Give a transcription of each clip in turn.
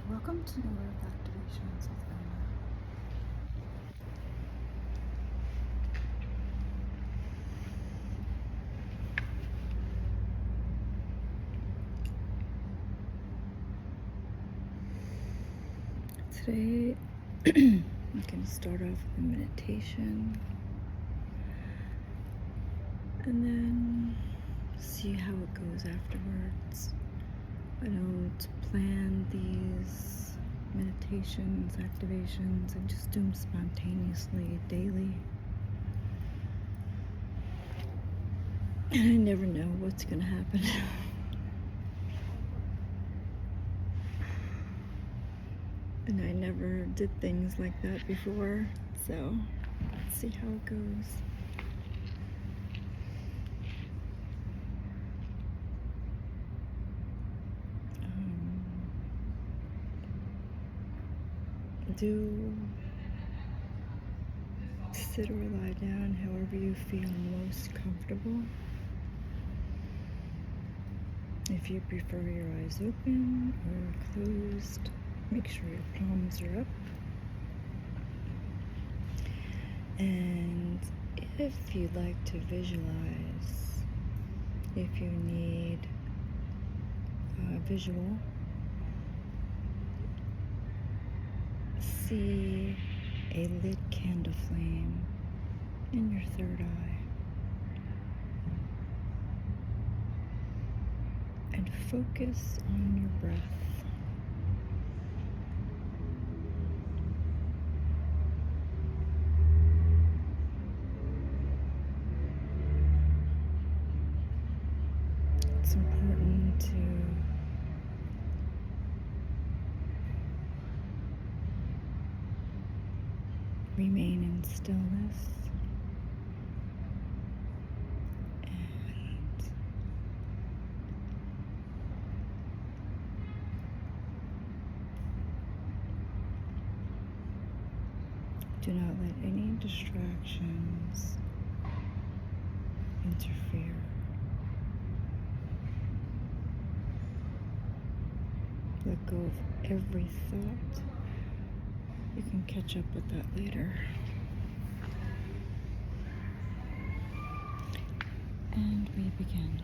Welcome to New Earth Activations with Rona. Today, I'm going to start off with a meditation and then see how it goes afterwards. I don't plan these meditations, activations, I just do them spontaneously daily. And I never know what's going to happen. And I never did things like that before, so let's see how it goes. Do sit or lie down however you feel most comfortable. If you prefer your eyes open or closed, make sure your palms are up. And if you'd like to visualize, if you need a visual, see a lit candle flame in your third eye. And focus on your breath. It's important to remain in stillness and do not let any distractions interfere. Let go of every thought. You can catch up with that later. And we begin.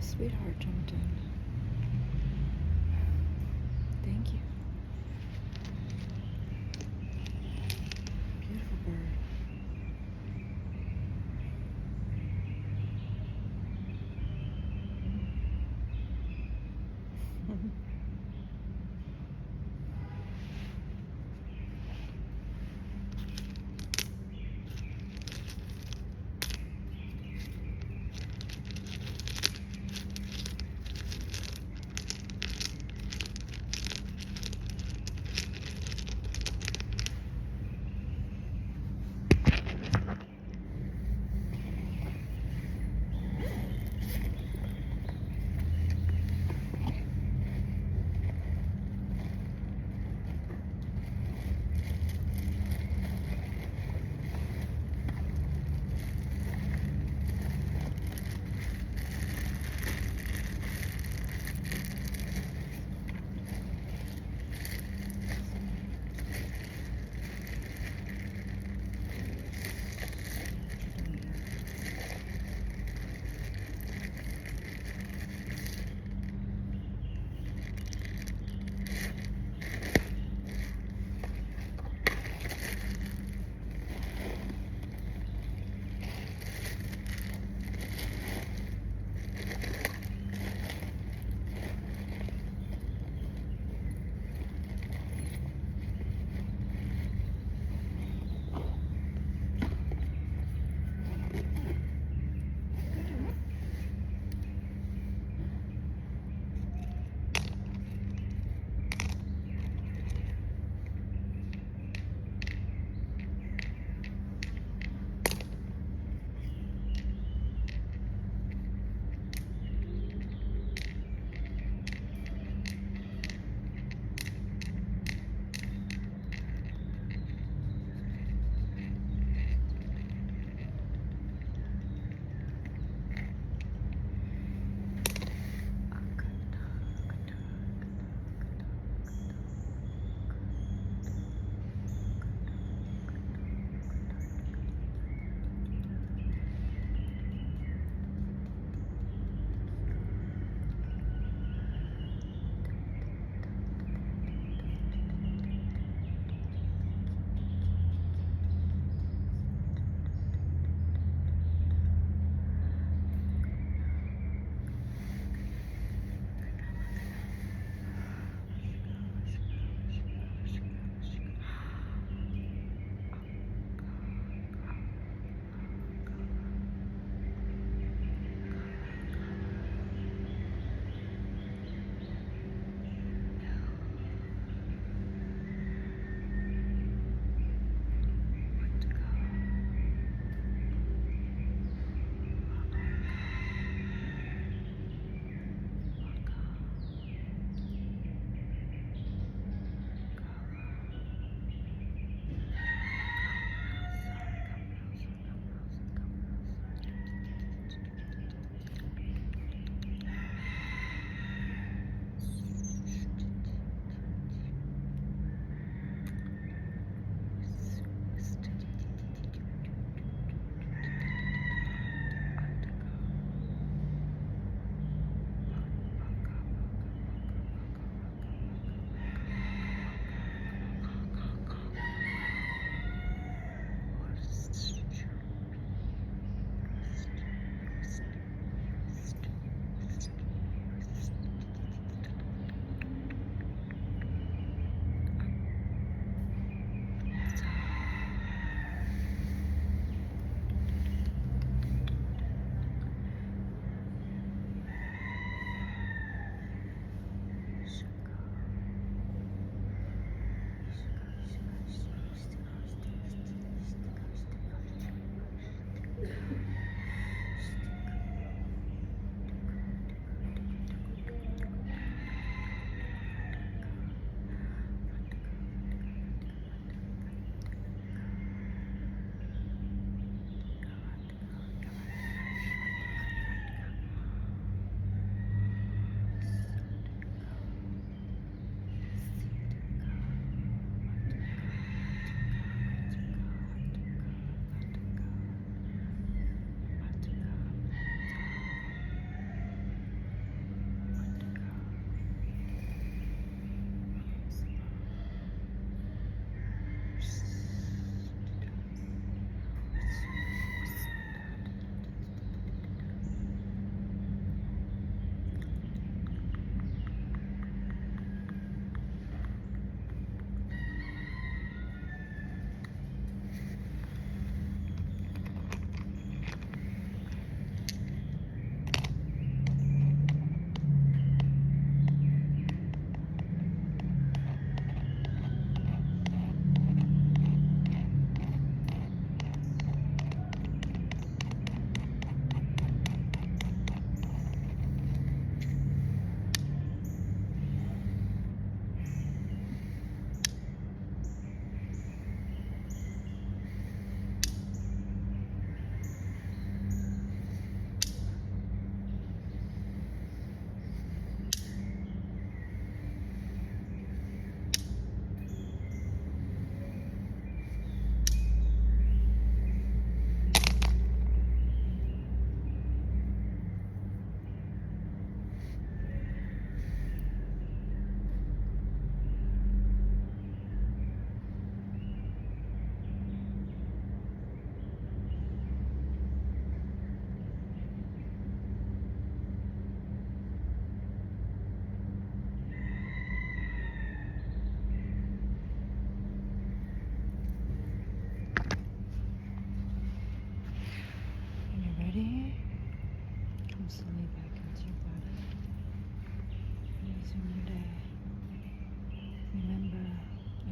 Sweetheart jumped in. Thank you. Beautiful bird.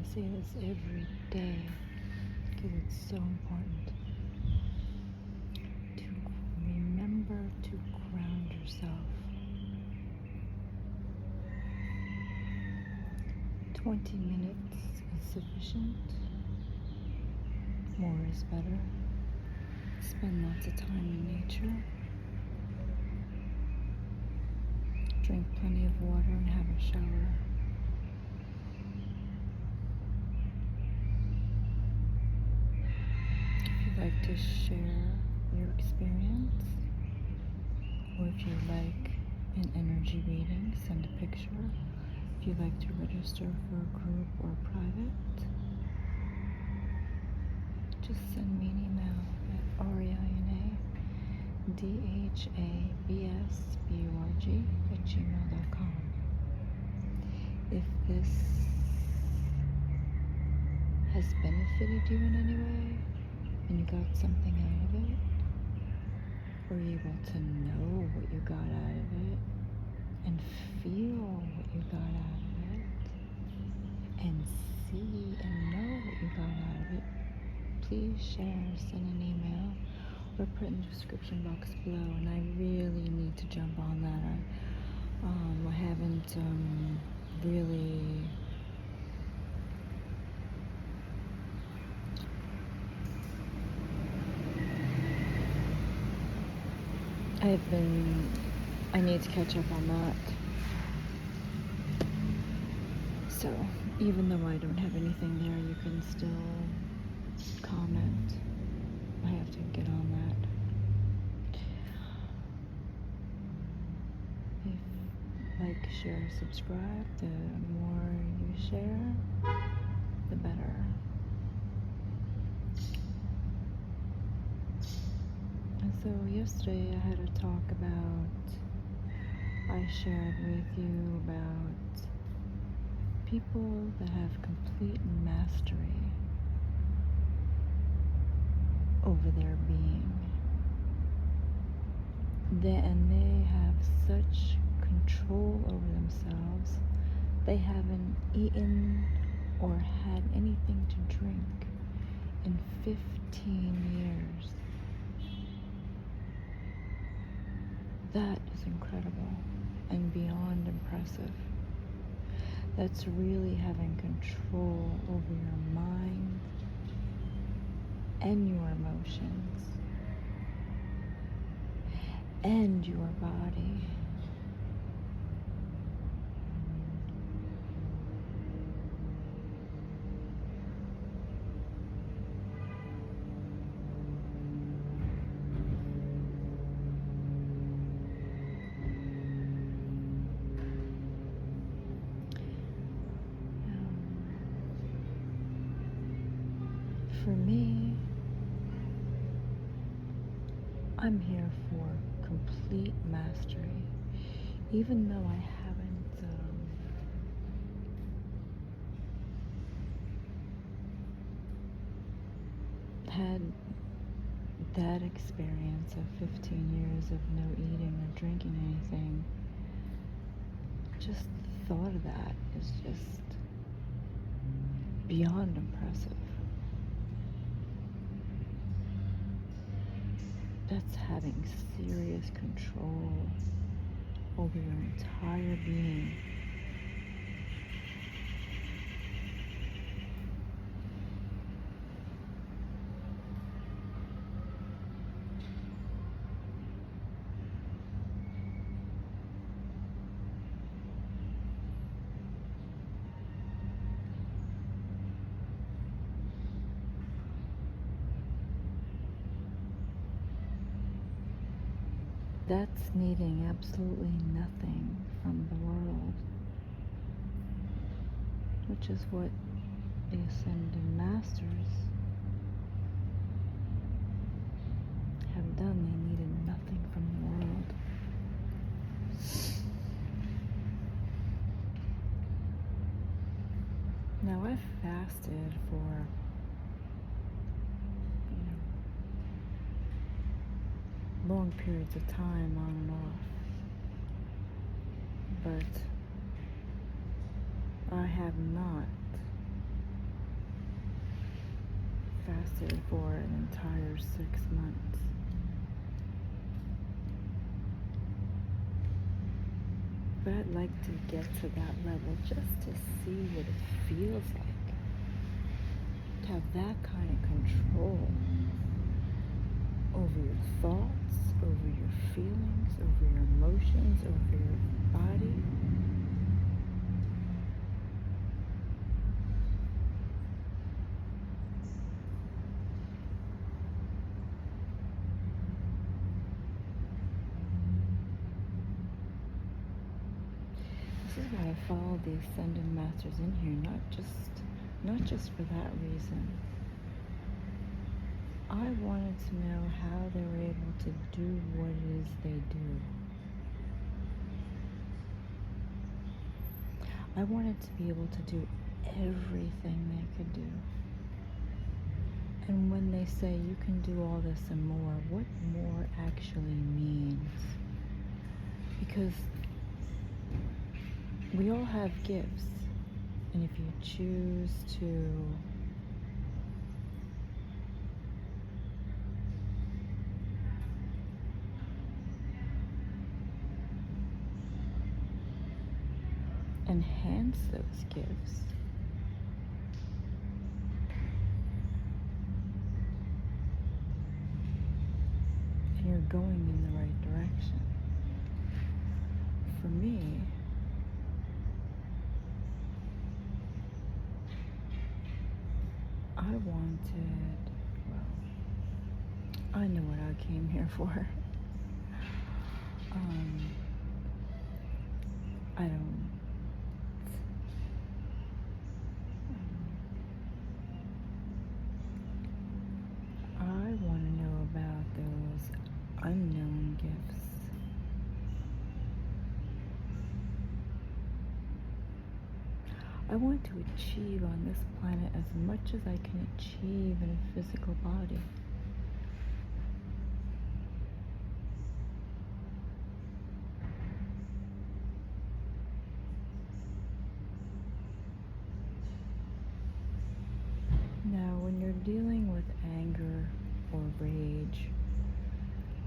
I say this every day because it's so important to remember to ground yourself. 20 minutes is sufficient. More is better. Spend lots of time in nature. Drink plenty of water and have a shower. If you'd like to share your experience, or if you'd like an energy reading, send a picture. If you'd like to register for a group or private, just send me an email at arianadhabsburg@gmail.com. If this has benefited you in any way, and you got something out of it, were you able to know what you got out of it, and feel what you got out of it, and see and know what you got out of it, please share, send an email, or put in the description box below. And I really need to jump on that. I haven't really I need to catch up on that. So even though I don't have anything there, you can still comment. I have to get on that. If like, share, subscribe, the more you share, the better. And so yesterday I had a talk I shared with you about people that have complete mastery over their being. And they have such control over themselves, they haven't eaten or had anything to drink in 15 years. That is incredible and beyond impressive. That's really having control over your mind and your emotions and your body. For me, I'm here for complete mastery, even though I haven't had that experience of 15 years of no eating or drinking anything. Just the thought of that is just beyond impressive. That's having serious control over your entire being. That's needing absolutely nothing from the world, which is what the Ascended Masters have done. They needed nothing from the world. Now, I've fasted for long periods of time, on and off, but I have not lasted for an entire 6 months. But I'd like to get to that level just to see what it feels like. To have that kind of control over your thoughts, over your feelings, over your emotions, over your body. This is why I follow the Ascended Masters in here, not just for that reason. I wanted to know how they were able to do what it is they do. I wanted to be able to do everything they could do. And when they say you can do all this and more, what more actually means? Because we all have gifts, and if you choose to enhance those gifts, and you're going in the right direction. For me, I wanted, well, I know what I came here for. I don't, I want to know about those unknown gifts. I want to achieve on this planet as much as I can achieve in a physical body. Now, when you're dealing with anger or rage,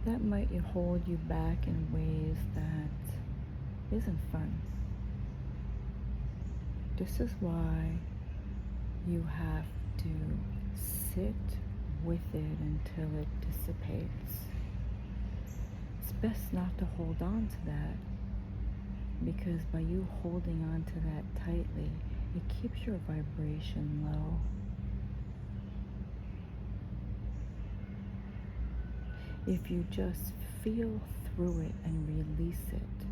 that might hold you back in ways that isn't fun. This is why you have to sit with it until it dissipates. It's best not to hold on to that, because by you holding on to that tightly, it keeps your vibration low. If you just feel through it and release it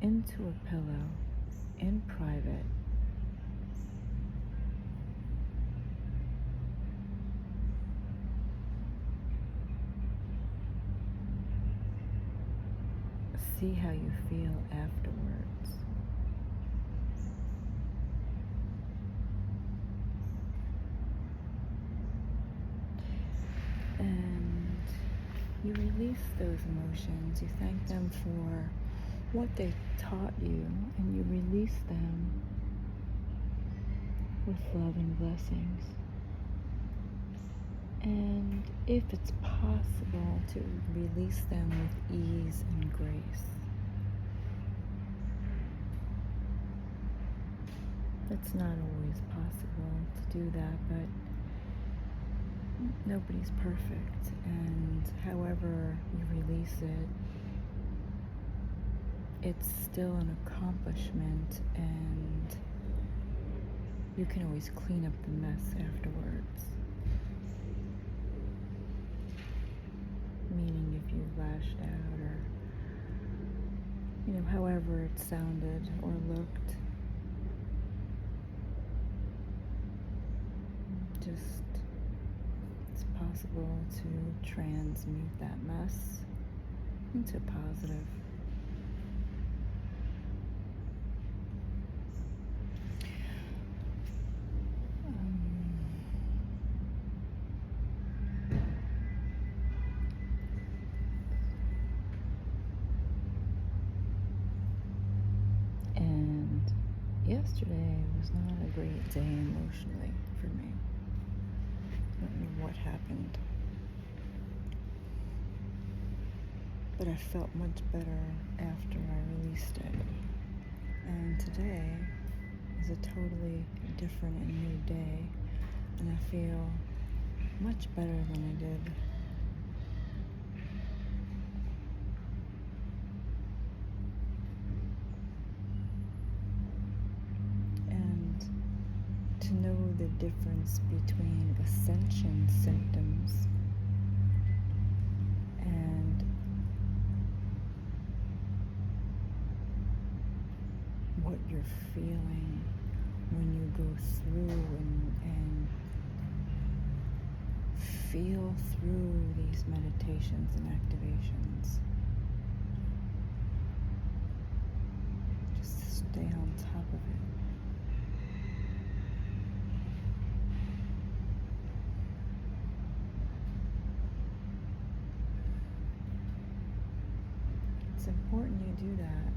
into a pillow in private, see how you feel afterwards. And you release those emotions, you thank them for what they taught you, and you release them with love and blessings. And if it's possible, to release them with ease and grace. It's not always possible to do that, but nobody's perfect, and however you release it, it's still an accomplishment, and you can always clean up the mess afterwards. Meaning if you lashed out, or however it sounded or looked, it's possible to transmute that mess into positive. And yesterday was not a great day emotionally for me. I don't know what happened, but I felt much better after I released it. And today is a totally different and new day, and I feel much better than I did. And to know the difference between ascension symptoms and what you're feeling when you go through and feel through these meditations and activations. Just stay on top of it. It's important you do that.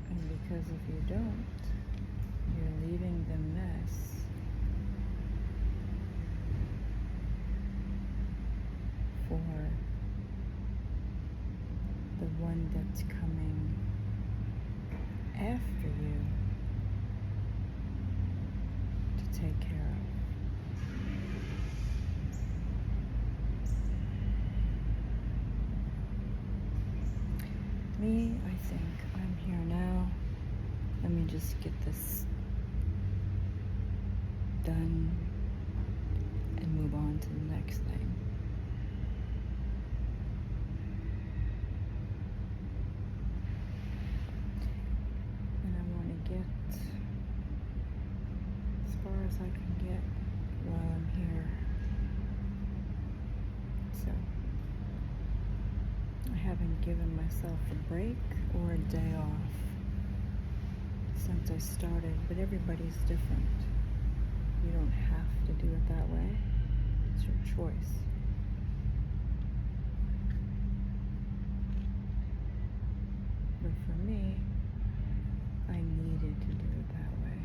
And because if you don't, you're leaving the mess for the one that's coming after you to take care of. Me, I think I'm here now. Let me just get this done and move on to the next thing. And I want to get as far as I can get while I'm here. So I haven't given myself a break or a day off since I started, but everybody's different. You don't have to do it that way. It's your choice. But for me, I needed to do it that way.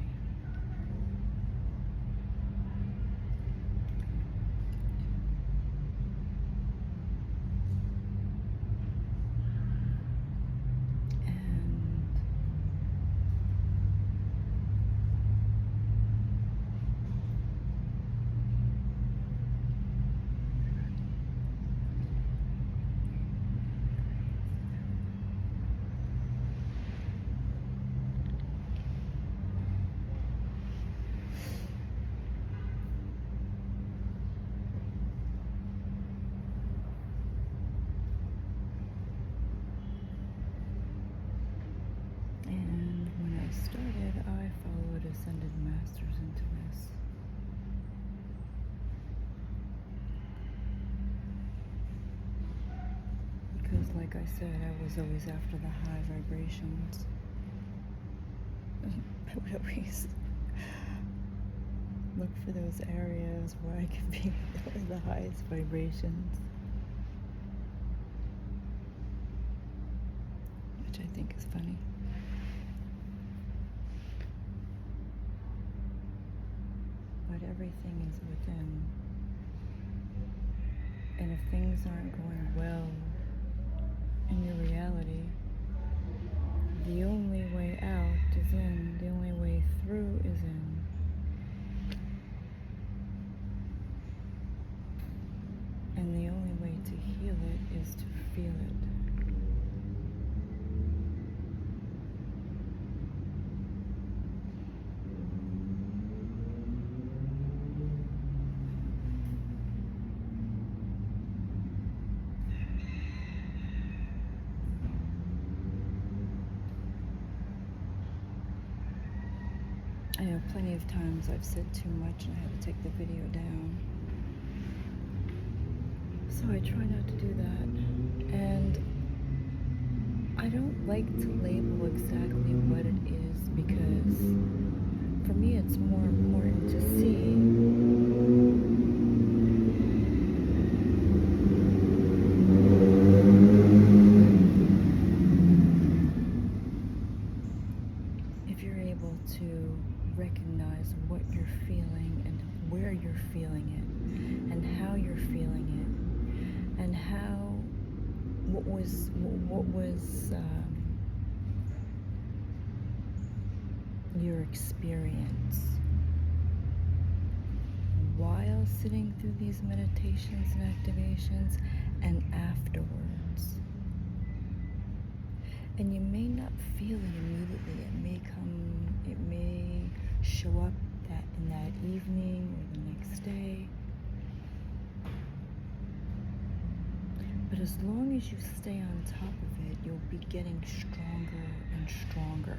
And when I started, I followed Ascended Masters into this. Because like I said, I was always after the high vibrations. I would always look for those areas where I could be the highest vibrations. Which I think is funny. But everything is within. And if things aren't going well in your reality, the only way out is in. The only way through is in. And the only way to heal it is to feel it. I know plenty of times I've said too much and I had to take the video down. So I try not to do that. And I don't like to label exactly what it is because for me it's more important to see if you're able to your experience while sitting through these meditations and activations and afterwards. And you may not feel it immediately. It may show up in that evening or the next day. But as long as you stay on top of it, you'll be getting stronger and stronger.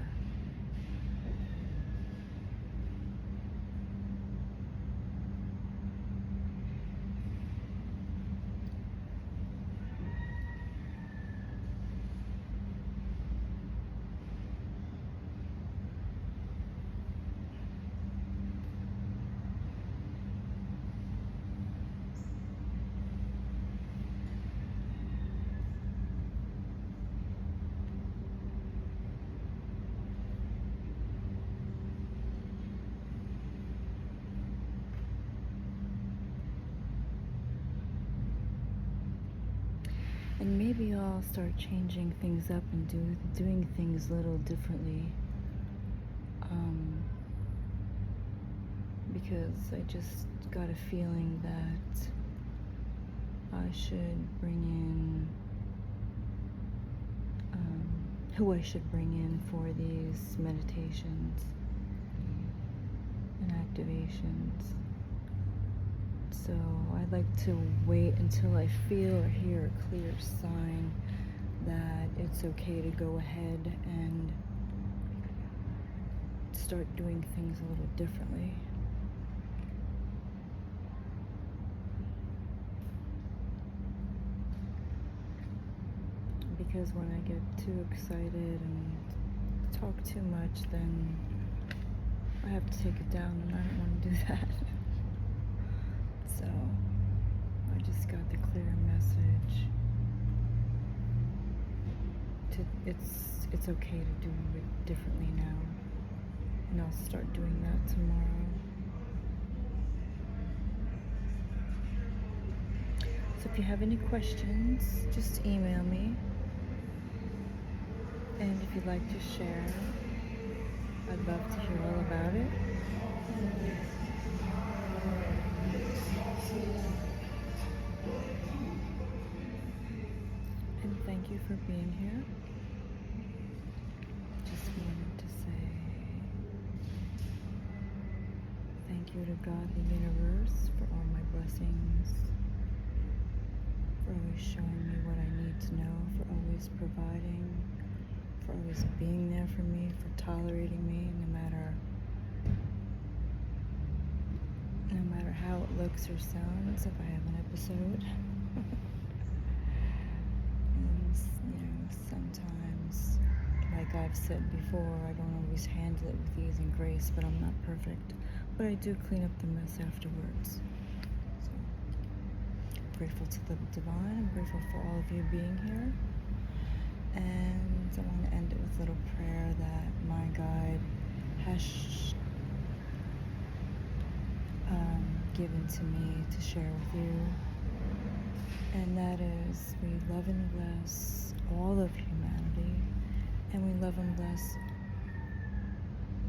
And maybe I'll start changing things up and doing things a little differently. Because I just got a feeling that I should bring in who I should bring in for these meditations and activations. So I'd like to wait until I feel or hear a clear sign that it's okay to go ahead and start doing things a little differently. Because when I get too excited and talk too much, then I have to take it down, and I don't want to do that. So I just got the clear message it's okay to do it differently now, and I'll start doing that tomorrow. So if you have any questions, just email me. And if you'd like to share, I'd love to hear all about it. And thank you for being here. Just wanted to say thank you to God, the universe, for all my blessings, for always showing me what I need to know, for always providing, for always being there for me, for tolerating me no matter how it looks or sounds if I have an episode. And, sometimes, like I've said before, I don't always handle it with ease and grace, but I'm not perfect. But I do clean up the mess afterwards. So, I'm grateful to the divine. I'm grateful for all of you being here. And I want to end it with a little prayer that my guide has given to me to share with you. And that is, we love and bless all of humanity, and we love and bless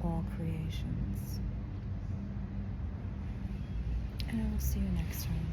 all creations. And I will see you next time.